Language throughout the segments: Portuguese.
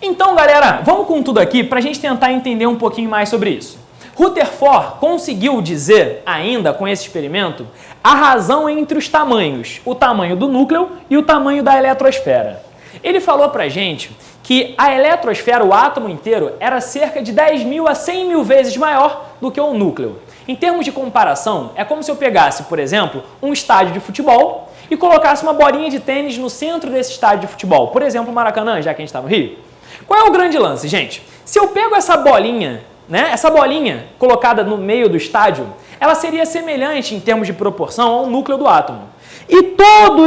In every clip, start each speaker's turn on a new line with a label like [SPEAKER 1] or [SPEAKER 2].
[SPEAKER 1] Então, galera, vamos com tudo aqui para a gente tentar entender um pouquinho mais sobre isso. Rutherford conseguiu dizer, ainda com esse experimento, a razão entre os tamanhos, o tamanho do núcleo e o tamanho da eletrosfera. Ele falou pra gente que a eletrosfera, o átomo inteiro, era cerca de 10.000 a 100.000 vezes maior do que o núcleo. Em termos de comparação, é como se eu pegasse, por exemplo, um estádio de futebol e colocasse uma bolinha de tênis no centro desse estádio de futebol, por exemplo, o Maracanã, já que a gente está no Rio. Qual é o grande lance, gente? Se eu pego essa bolinha, essa bolinha colocada no meio do estádio, ela seria semelhante em termos de proporção ao núcleo do átomo. E todo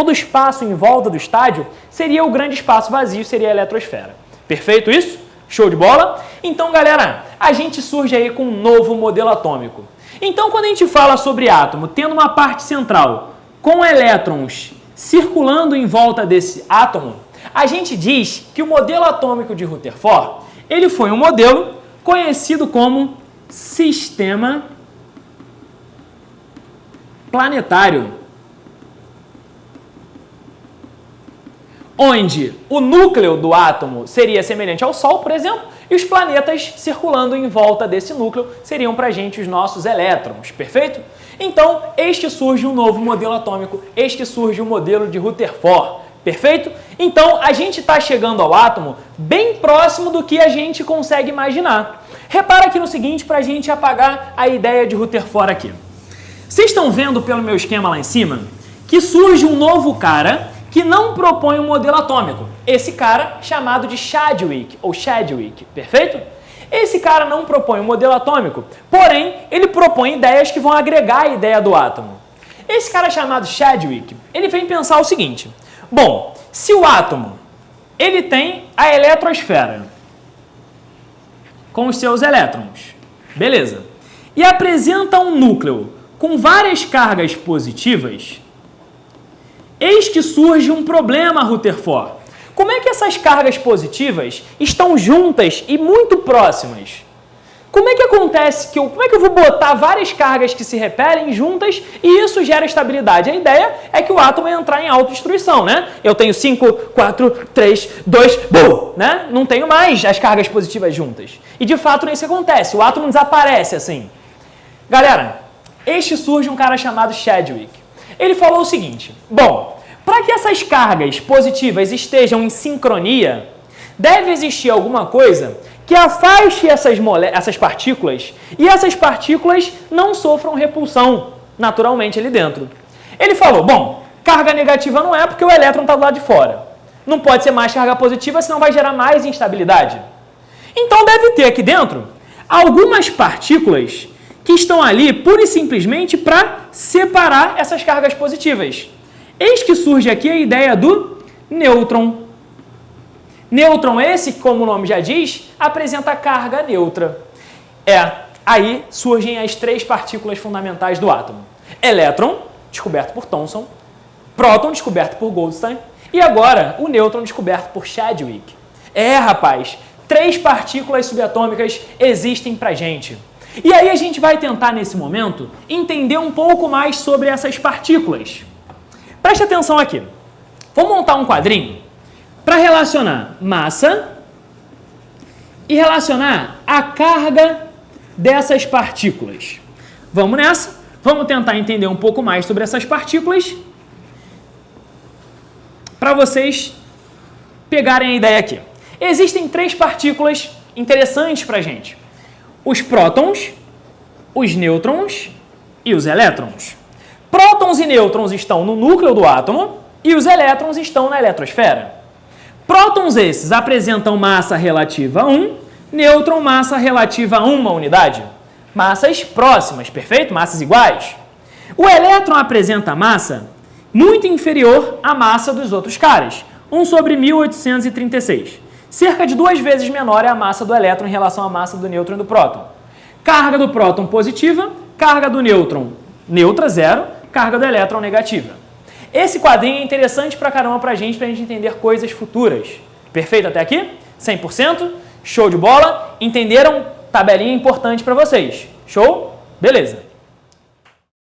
[SPEAKER 1] o espaço em volta do estádio seria o grande espaço vazio, seria a eletrosfera. Perfeito isso? Show de bola? Então, galera, a gente surge aí com um novo modelo atômico. Então, quando a gente fala sobre átomo, tendo uma parte central com elétrons circulando em volta desse átomo, a gente diz que o modelo atômico de Rutherford, ele foi um modelo conhecido como sistema planetário, onde o núcleo do átomo seria semelhante ao Sol, por exemplo, e os planetas circulando em volta desse núcleo seriam para a gente os nossos elétrons, perfeito? Então, este surge um novo modelo atômico, este surge o modelo de Rutherford, perfeito? Então, a gente está chegando ao átomo bem próximo do que a gente consegue imaginar. Repara aqui no seguinte, para a gente apagar a ideia de Rutherford aqui. Vocês estão vendo pelo meu esquema lá em cima que surge um novo cara que não propõe um modelo atômico. Esse cara chamado de Chadwick, ou Chadwick, perfeito? Esse cara não propõe um modelo atômico, porém, ele propõe ideias que vão agregar a ideia do átomo. Esse cara chamado Chadwick, ele vem pensar o seguinte: bom, se o átomo, ele tem a eletrosfera com os seus elétrons, beleza, e apresenta um núcleo com várias cargas positivas, eis que surge um problema, Rutherford. Como é que essas cargas positivas estão juntas e muito próximas? Como é que acontece como é que eu vou botar várias cargas que se repelem juntas e isso gera estabilidade? A ideia é que o átomo ia entrar em autodestruição, né? Eu tenho 5, 4, 3, 2, bum, né? Não tenho mais as cargas positivas juntas. E de fato isso acontece, o átomo desaparece assim. Galera, surge um cara chamado Chadwick. Ele falou o seguinte: bom, para que essas cargas positivas estejam em sincronia, deve existir alguma coisa que afaste essas partículas e essas partículas não sofram repulsão naturalmente ali dentro. Ele falou, bom, carga negativa não é porque o elétron está do lado de fora. Não pode ser mais carga positiva, senão vai gerar mais instabilidade. Então deve ter aqui dentro algumas partículas que estão ali pura e simplesmente para separar essas cargas positivas. Eis que surge aqui a ideia do nêutron. Nêutron esse, como o nome já diz, apresenta carga neutra. Aí surgem as três partículas fundamentais do átomo. Elétron, descoberto por Thomson, próton, descoberto por Goldstein, e agora o nêutron, descoberto por Chadwick. Rapaz, três partículas subatômicas existem pra gente. E aí a gente vai tentar, nesse momento, entender um pouco mais sobre essas partículas. Preste atenção aqui. Vou montar um quadrinho para relacionar massa e relacionar a carga dessas partículas. Vamos nessa? Vamos tentar entender um pouco mais sobre essas partículas para vocês pegarem a ideia aqui. Existem três partículas interessantes para a gente: os prótons, os nêutrons e os elétrons. Prótons e nêutrons estão no núcleo do átomo e os elétrons estão na eletrosfera. Prótons esses apresentam massa relativa a 1, nêutron massa relativa a 1 unidade. Massas próximas, perfeito? Massas iguais. O elétron apresenta massa muito inferior à massa dos outros caras, 1 sobre 1836. Cerca de 2 vezes menor é a massa do elétron em relação à massa do nêutron e do próton. Carga do próton positiva, carga do nêutron neutra, 0, carga do elétron negativa. Esse quadrinho é interessante pra caramba pra gente entender coisas futuras. Perfeito até aqui? 100%? Show de bola? Entenderam? Tabelinha importante pra vocês. Show? Beleza.